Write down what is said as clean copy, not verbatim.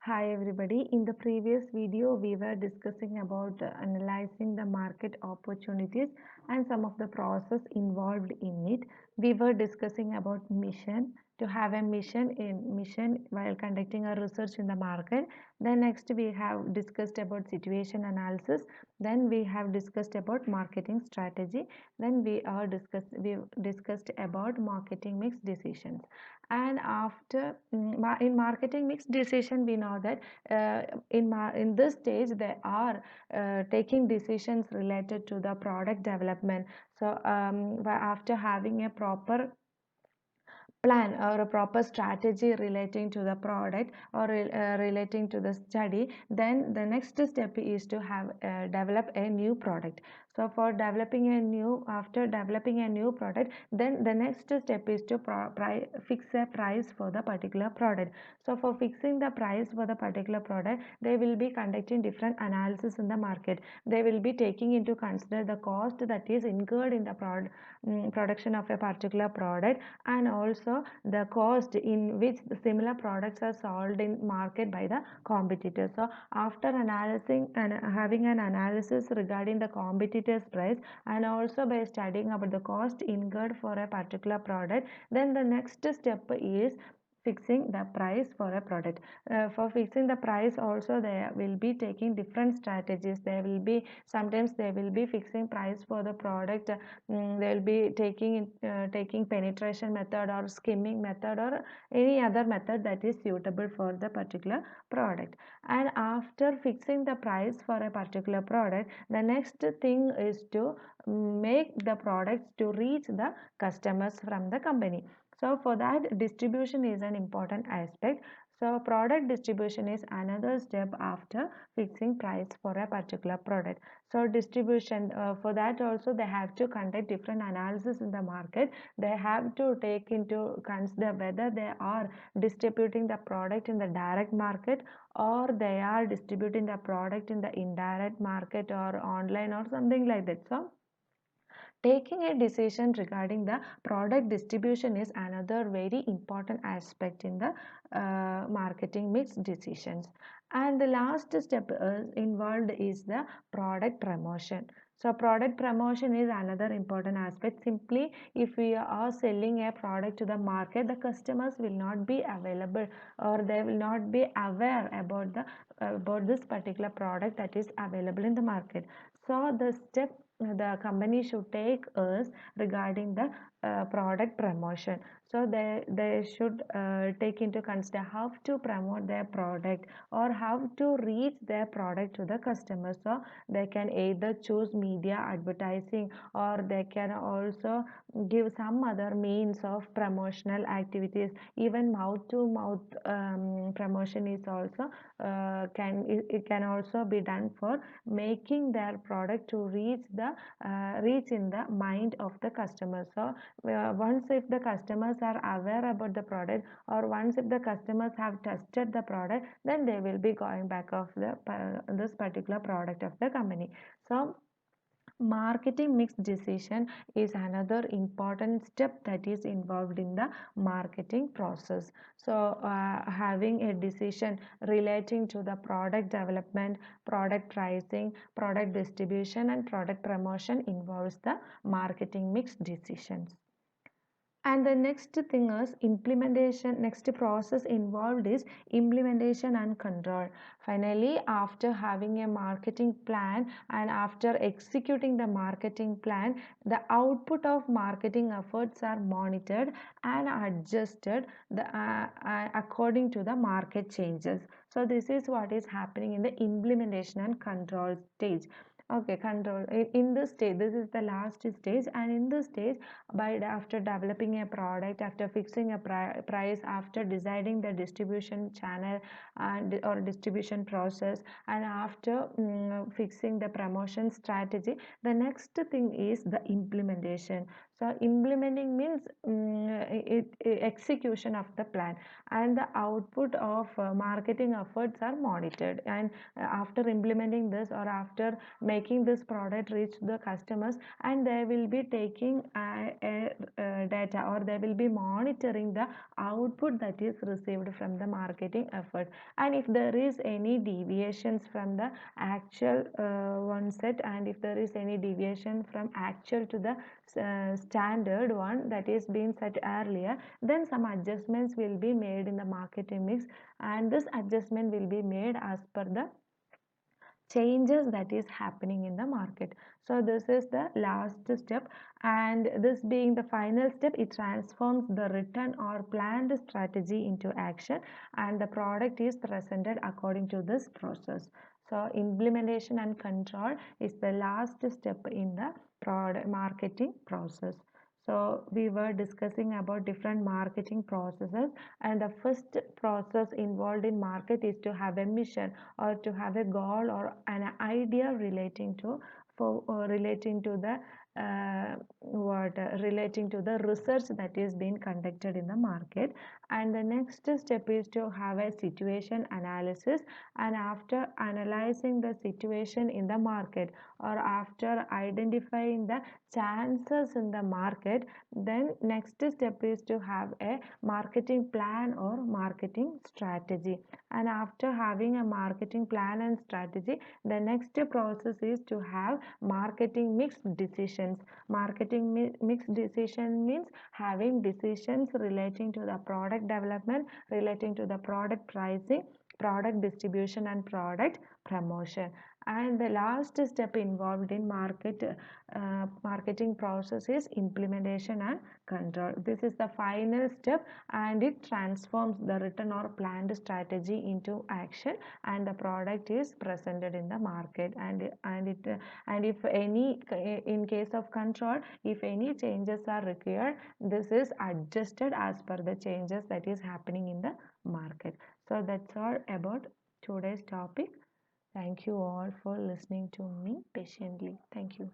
Hi everybody. In the previous video, we were discussing about analyzing the market opportunities and some of the process involved in it. We were discussing about mission to have a mission while conducting a research in the market. Then next we have discussed about situation analysis. Then we have discussed about marketing strategy. Then we discussed about marketing mix decisions. And after in marketing mix decision, we know that in this stage they are taking decisions related to the product development. So after having a proper plan or a proper strategy relating to the product or relating to the study, then the next step is to have develop a new product. So for developing a new after developing a new product, then the next step is to fix a price for the particular product. So for fixing the price for the particular product, they will be conducting different analysis in the market. They will be taking into consider the cost that is incurred in the production of a particular product, and also the cost in which the similar products are sold in market by the competitors. So after analyzing and having an analysis regarding the competitors price, and also by studying about the cost incurred for a particular product, then the next step is fixing the price for a product. For fixing the price also, they will be taking different strategies. They will be sometimes they will be fixing price for the product. They will be taking penetration method or skimming method or any other method that is suitable for the particular product. And after fixing the price for a particular product, the next thing is to make the products to reach the customers from the company. So for that, distribution is an important aspect. So product distribution is another step after fixing price for a particular product. So distribution, for that also they have to conduct different analysis in the market. They have to take into consider whether they are distributing the product in the direct market, or they are distributing the product in the indirect market or online or something like that. So taking a decision regarding the product distribution is another very important aspect in the marketing mix decisions. And the last step involved is the product promotion. So product promotion is another important aspect. Simply, if we are selling a product to the market, the customers will not be available, or they will not be aware about this particular product that is available in the market. So the step the company should take is regarding the product promotion. So they should take into consider how to promote their product or how to reach their product to the customer. So they can either choose media advertising, or they can also give some other means of promotional activities. Even mouth to mouth promotion is also it can also be done for making their product to reach in the mind of the customer. So once if the customers are aware about the product, or once if the customers have tested the product, then they will be going back of this particular product of the company. So marketing mix decision is another important step that is involved in the marketing process. So having a decision relating to the product development, product pricing, product distribution, and product promotion involves the marketing mix decisions. And the next thing is implementation. Next process involved is implementation and control. Finally, after having a marketing plan and after executing the marketing plan, the output of marketing efforts are monitored and adjusted according to the market changes. So this is what is happening in the implementation and control stage. Okay, control in this stage, this is the last stage, and in this stage, after developing a product, after fixing a price, after deciding the distribution channel and or distribution process, and after fixing the promotion strategy, the next thing is the implementation. So implementing means execution of the plan, and the output of marketing efforts are monitored. And after implementing this, or after making this product reach the customers, and they will be taking data, or they will be monitoring the output that is received from the marketing effort. And if there is any deviations from the actual one set, and if there is any deviation from actual to the standard one that is being set earlier, then some adjustments will be made in the marketing mix, and this adjustment will be made as per the changes that is happening in the market. So this is the last step, and this being the final step, it transforms the written or planned strategy into action, and the product is presented according to this process. So implementation and control is the last step in the product marketing process. So we were discussing about different marketing processes, and the first process involved in market is to have a mission, or to have a goal or an idea relating to relating to the what relating to the research that is being conducted in the market. And the next step is to have a situation analysis, and after analyzing the situation in the market, or after identifying the chances in the market, then next step is to have a marketing plan or marketing strategy. And after having a marketing plan and strategy, the next process is to have marketing mix decisions. Marketing mix decision means having decisions relating to the product development, relating to the product pricing, product distribution, and product promotion. And the last step involved in marketing process is implementation and control. This is the final step, and it transforms the written or planned strategy into action, and the product is presented in the market. And if any, in case of control, if any changes are required, this is adjusted as per the changes that is happening in the market. So that's all about today's topic. Thank you all for listening to me patiently. Thank you.